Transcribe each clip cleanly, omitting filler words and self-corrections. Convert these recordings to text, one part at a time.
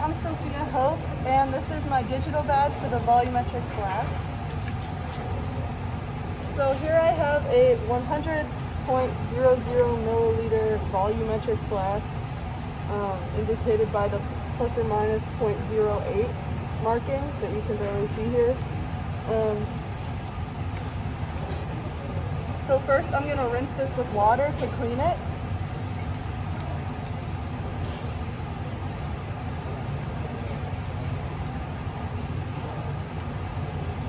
I'm Sophia Hope, and this is my digital badge for the Volumetric Flask. So here I have a 100.00 milliliter volumetric flask, indicated by the plus or minus 0.08 marking that you can barely see here. So first I'm going to rinse this with water to clean it.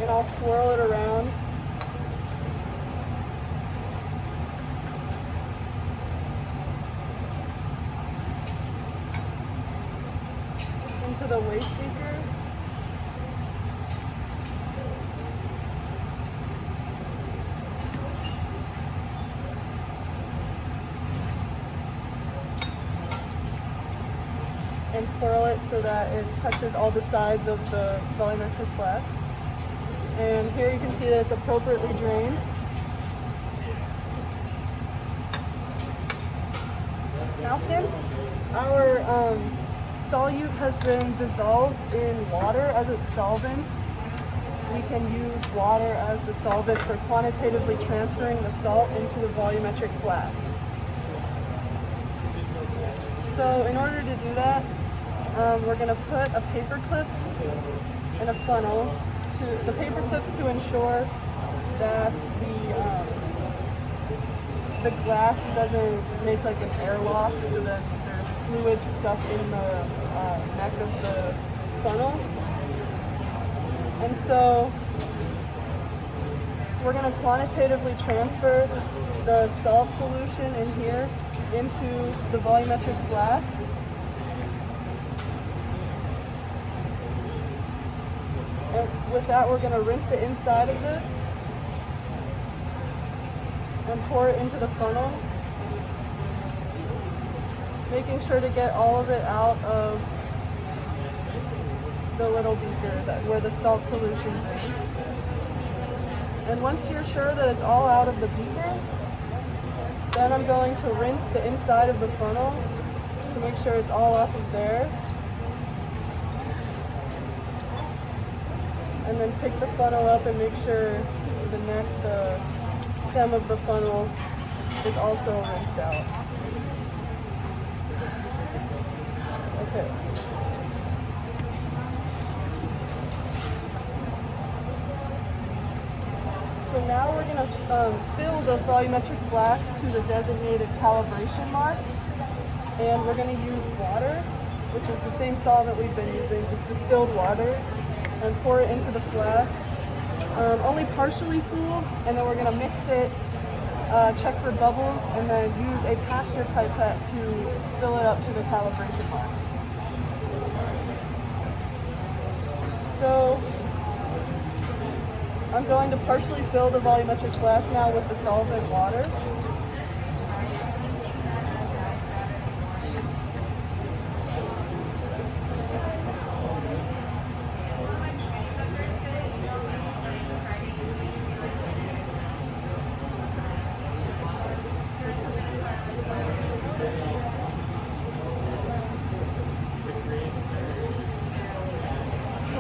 And I'll swirl it around. Into the waste beaker. And twirl it so that it touches all the sides of the volumetric flask. And here you can see that it's appropriately drained. Now since our solute has been dissolved in water as its solvent, we can use water as the solvent for quantitatively transferring the salt into the volumetric flask. So in order to do that, we're going to put a paper clip in a funnel. The paper clips to ensure that the glass doesn't make like an airlock, so that there's fluid stuck in the neck of the funnel. And so we're going to quantitatively transfer the salt solution in here into the volumetric flask. And with that, we're going to rinse the inside of this and pour it into the funnel, making sure to get all of it out of the little beaker where the salt solution's in. And once you're sure that it's all out of the beaker, then I'm going to rinse the inside of the funnel to make sure it's all off of there. And then pick the funnel up and make sure the stem of the funnel is also rinsed out. Okay. So now we're going to fill the volumetric flask to the designated calibration mark. And we're going to use water, which is the same solvent we've been using, just distilled water. And pour it into the flask, only partially full, and then we're going to mix it, check for bubbles, and then use a Pasteur pipette to fill it up to the calibration mark. So I'm going to partially fill the volumetric flask now with the solvent water.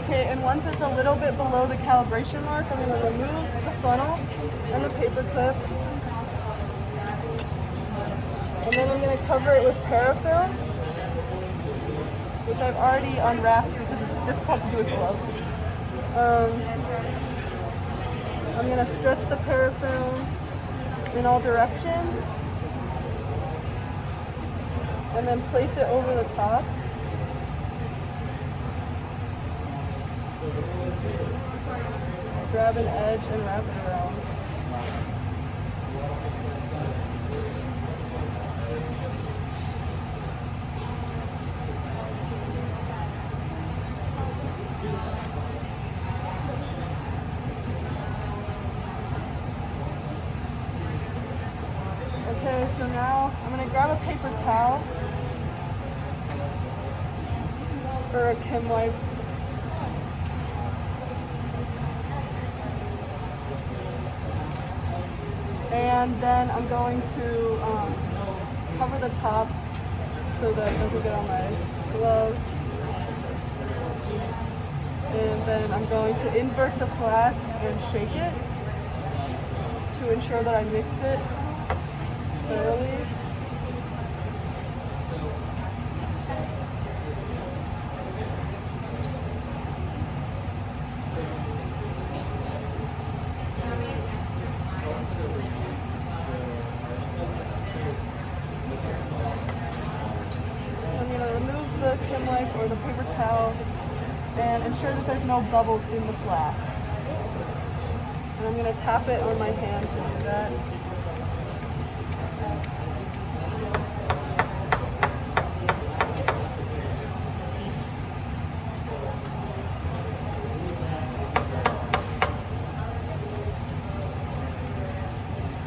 Okay, and once it's a little bit below the calibration mark, I'm going to remove the funnel and the paper clip. And then I'm going to cover it with paraffin, which I've already unwrapped because it's difficult to do with gloves. I'm going to stretch the paraffin in all directions and then place it over the top. Grab an edge and wrap it around. Okay, so now I'm going to grab a paper towel or a Kim wipe. And then I'm going to cover the top so that it doesn't get on my gloves. And then I'm going to invert the flask and shake it to ensure that I mix it thoroughly. I'm going to remove the Kim wipe or the paper towel and ensure that there's no bubbles in the flask. And I'm going to tap it on my hand to do that.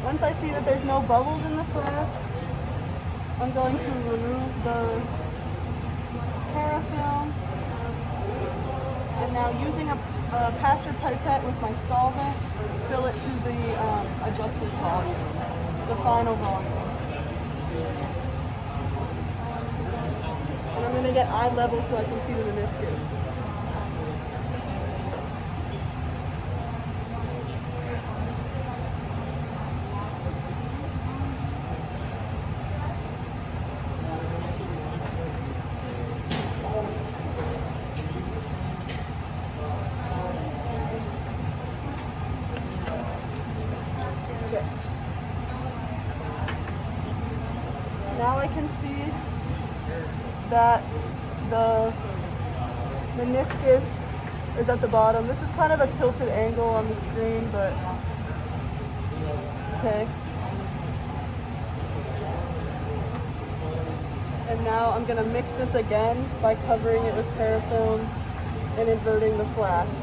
Once I see that there's no bubbles in the flask, I'm going to remove the parafilm. And now using a pasture pipette with my solvent, fill it to the adjusted volume, the final volume. And I'm going to get eye level so I can see the meniscus. Okay. Now I can see that the meniscus is at the bottom. This is kind of a tilted angle on the screen, but okay. And now I'm going to mix this again by covering it with parafilm and inverting the flask.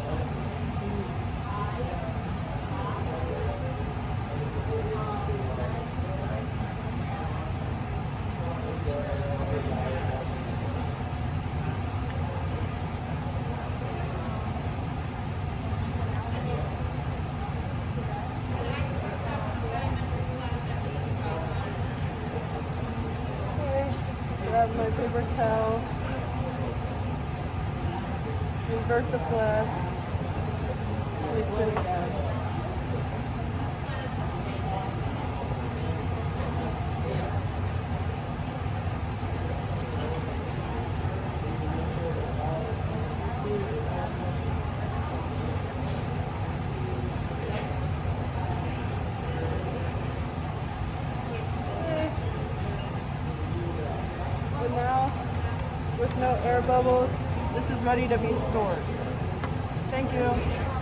Grab my paper towel, invert the flask, mix it again. But now, with no air bubbles, this is ready to be stored. Thank you.